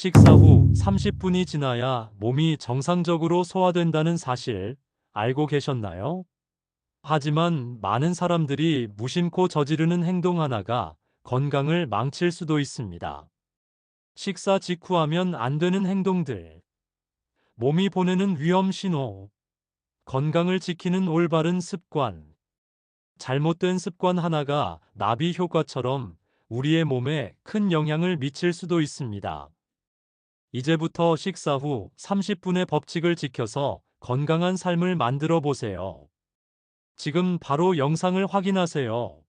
식사 후 30분이 지나야 몸이 정상적으로 소화된다는 사실 알고 계셨나요? 하지만 많은 사람들이 무심코 저지르는 행동 하나가 건강을 망칠 수도 있습니다. 식사 직후 하면 안 되는 행동들, 몸이 보내는 위험 신호, 건강을 지키는 올바른 습관, 잘못된 습관 하나가 나비 효과처럼 우리의 몸에 큰 영향을 미칠 수도 있습니다. 이제부터 식사 후 30분의 법칙을 지켜서 건강한 삶을 만들어 보세요. 지금 바로 영상을 확인하세요.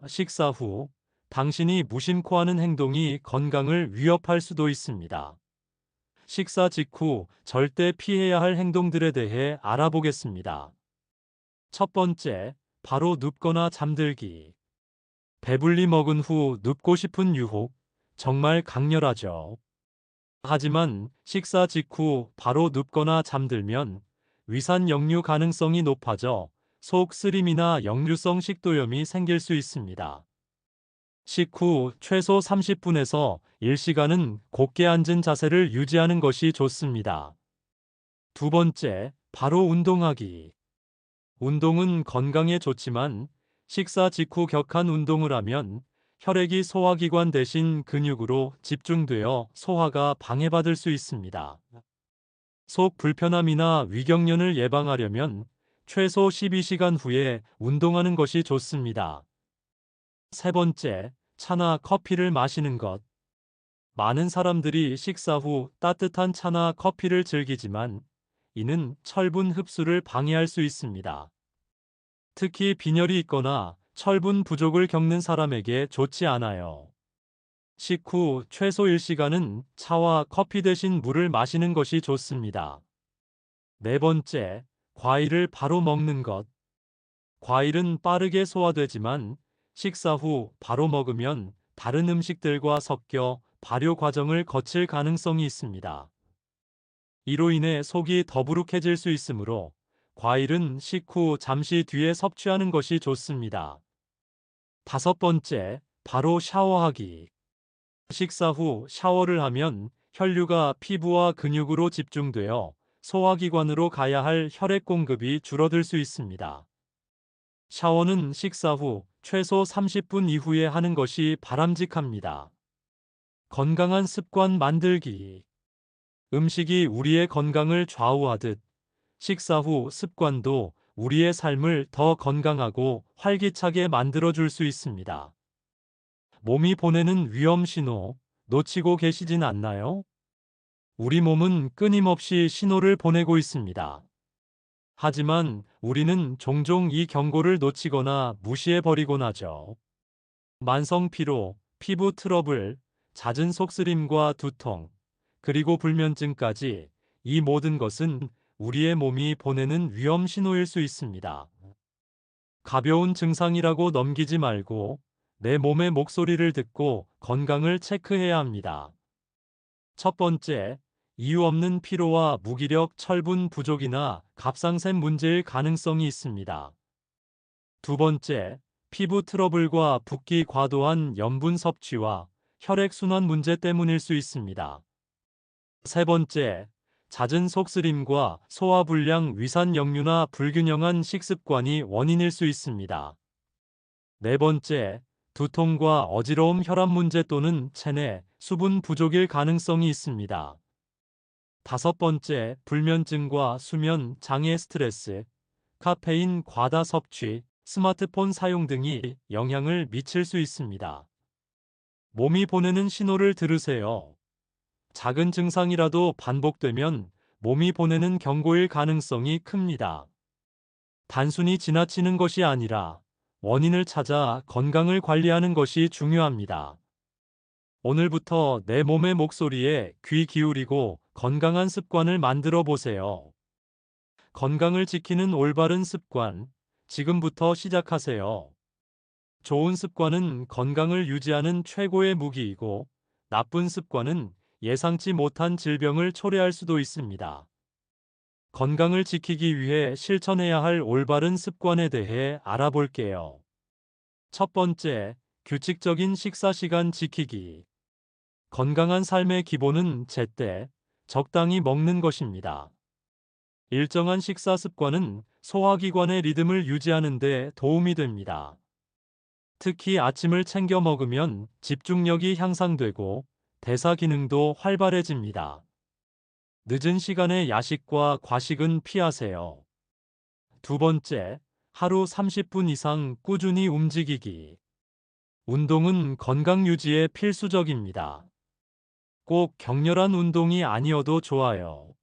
식사 후 당신이 무심코 하는 행동이 건강을 위협할 수도 있습니다. 식사 직후 절대 피해야 할 행동들에 대해 알아보겠습니다. 첫 번째, 바로 눕거나 잠들기. 배불리 먹은 후 눕고 싶은 유혹, 정말 강렬하죠. 하지만 식사 직후 바로 눕거나 잠들면 위산 역류 가능성이 높아져 속 쓰림이나 역류성 식도염이 생길 수 있습니다. 식후 최소 30분에서 1시간은 곧게 앉은 자세를 유지하는 것이 좋습니다. 두 번째, 바로 운동하기. 운동은 건강에 좋지만 식사 직후 격한 운동을 하면 혈액이 소화기관 대신 근육으로 집중되어 소화가 방해받을 수 있습니다. 속 불편함이나 위경련을 예방하려면 최소 12시간 후에 운동하는 것이 좋습니다. 세 번째, 차나 커피를 마시는 것. 많은 사람들이 식사 후 따뜻한 차나 커피를 즐기지만 이는 철분 흡수를 방해할 수 있습니다. 특히 빈혈이 있거나 철분 부족을 겪는 사람에게 좋지 않아요. 식후 최소 1시간은 차와 커피 대신 물을 마시는 것이 좋습니다. 네 번째, 과일을 바로 먹는 것. 과일은 빠르게 소화되지만 식사 후 바로 먹으면 다른 음식들과 섞여 발효 과정을 거칠 가능성이 있습니다. 이로 인해 속이 더부룩해질 수 있으므로 과일은 식후 잠시 뒤에 섭취하는 것이 좋습니다. 다섯 번째, 바로 샤워하기. 식사 후 샤워를 하면 혈류가 피부와 근육으로 집중되어 소화기관으로 가야 할 혈액 공급이 줄어들 수 있습니다. 샤워는 식사 후 최소 30분 이후에 하는 것이 바람직합니다. 건강한 습관 만들기. 음식이 우리의 건강을 좌우하듯 식사 후 습관도 우리의 삶을 더 건강하고 활기차게 만들어줄 수 있습니다. 몸이 보내는 위험 신호 놓치고 계시진 않나요? 우리 몸은 끊임없이 신호를 보내고 있습니다. 하지만 우리는 종종 이 경고를 놓치거나 무시해버리곤 하죠. 만성 피로, 피부 트러블, 잦은 속쓰림과 두통, 그리고 불면증까지 이 모든 것은 우리의 몸이 보내는 위험 신호일 수 있습니다. 가벼운 증상이라고 넘기지 말고 내 몸의 목소리를 듣고 건강을 체크해야 합니다. 첫 번째, 이유 없는 피로와 무기력, 철분 부족이나 갑상샘 문제일 가능성이 있습니다. 두 번째, 피부 트러블과 붓기, 과도한 염분 섭취와 혈액순환 문제 때문일 수 있습니다. 세 번째, 잦은 속쓰림과 소화불량, 위산 역류나 불균형한 식습관이 원인일 수 있습니다. 네 번째, 두통과 어지러움, 혈압 문제 또는 체내 수분 부족일 가능성이 있습니다. 다섯 번째, 불면증과 수면 장애, 스트레스, 카페인 과다 섭취, 스마트폰 사용 등이 영향을 미칠 수 있습니다. 몸이 보내는 신호를 들으세요. 작은 증상이라도 반복되면 몸이 보내는 경고일 가능성이 큽니다. 단순히 지나치는 것이 아니라 원인을 찾아 건강을 관리하는 것이 중요합니다. 오늘부터 내 몸의 목소리에 귀 기울이고 건강한 습관을 만들어 보세요. 건강을 지키는 올바른 습관, 지금부터 시작하세요. 좋은 습관은 건강을 유지하는 최고의 무기이고, 나쁜 습관은 예상치 못한 질병을 초래할 수도 있습니다. 건강을 지키기 위해 실천해야 할 올바른 습관에 대해 알아볼게요. 첫 번째, 규칙적인 식사 시간 지키기. 건강한 삶의 기본은 제때, 적당히 먹는 것입니다. 일정한 식사 습관은 소화기관의 리듬을 유지하는 데 도움이 됩니다. 특히 아침을 챙겨 먹으면 집중력이 향상되고 대사 기능도 활발해집니다. 늦은 시간에 야식과 과식은 피하세요. 두 번째, 하루 30분 이상 꾸준히 움직이기. 운동은 건강 유지에 필수적입니다. 꼭 격렬한 운동이 아니어도 좋아요.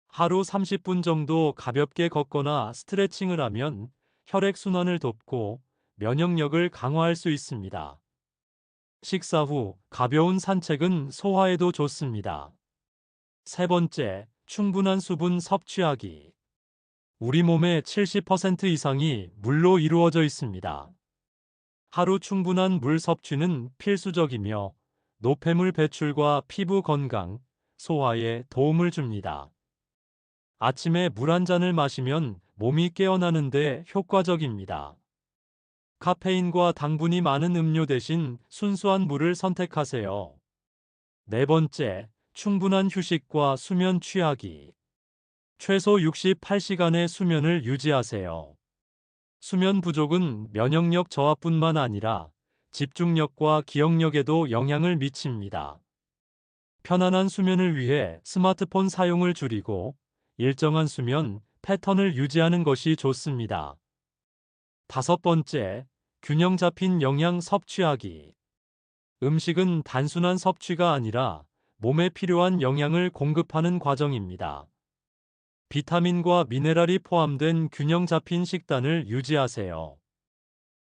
하루 30분 정도 가볍게 걷거나 스트레칭을 하면 혈액순환을 돕고 면역력을 강화할 수 있습니다. 식사 후 가벼운 산책은 소화에도 좋습니다. 세 번째, 충분한 수분 섭취하기. 우리 몸의 70% 이상이 물로 이루어져 있습니다. 하루 충분한 물 섭취는 필수적이며 노폐물 배출과 피부 건강, 소화에 도움을 줍니다. 아침에 물 한 잔을 마시면 몸이 깨어나는데 효과적입니다. 카페인과 당분이 많은 음료 대신 순수한 물을 선택하세요. 네 번째, 충분한 휴식과 수면 취하기. 최소 68시간의 수면을 유지하세요. 수면 부족은 면역력 저하뿐만 아니라 집중력과 기억력에도 영향을 미칩니다. 편안한 수면을 위해 스마트폰 사용을 줄이고 일정한 수면 패턴을 유지하는 것이 좋습니다. 다섯 번째, 균형 잡힌 영양 섭취하기. 음식은 단순한 섭취가 아니라 몸에 필요한 영양을 공급하는 과정입니다. 비타민과 미네랄이 포함된 균형 잡힌 식단을 유지하세요.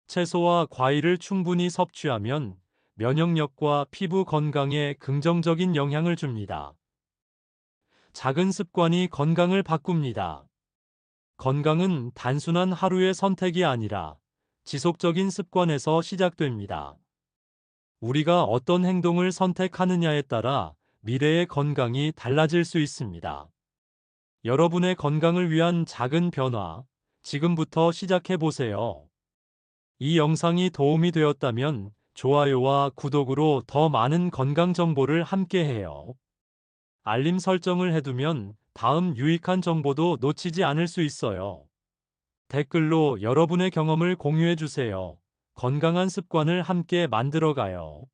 채소와 과일을 충분히 섭취하면 면역력과 피부 건강에 긍정적인 영향을 줍니다. 작은 습관이 건강을 바꿉니다. 건강은 단순한 하루의 선택이 아니라 지속적인 습관에서 시작됩니다. 우리가 어떤 행동을 선택하느냐에 따라 미래의 건강이 달라질 수 있습니다. 여러분의 건강을 위한 작은 변화, 지금부터 시작해 보세요. 이 영상이 도움이 되었다면 좋아요와 구독으로 더 많은 건강 정보를 함께해요. 알림 설정을 해두면 다음 유익한 정보도 놓치지 않을 수 있어요. 댓글로 여러분의 경험을 공유해 주세요. 건강한 습관을 함께 만들어가요.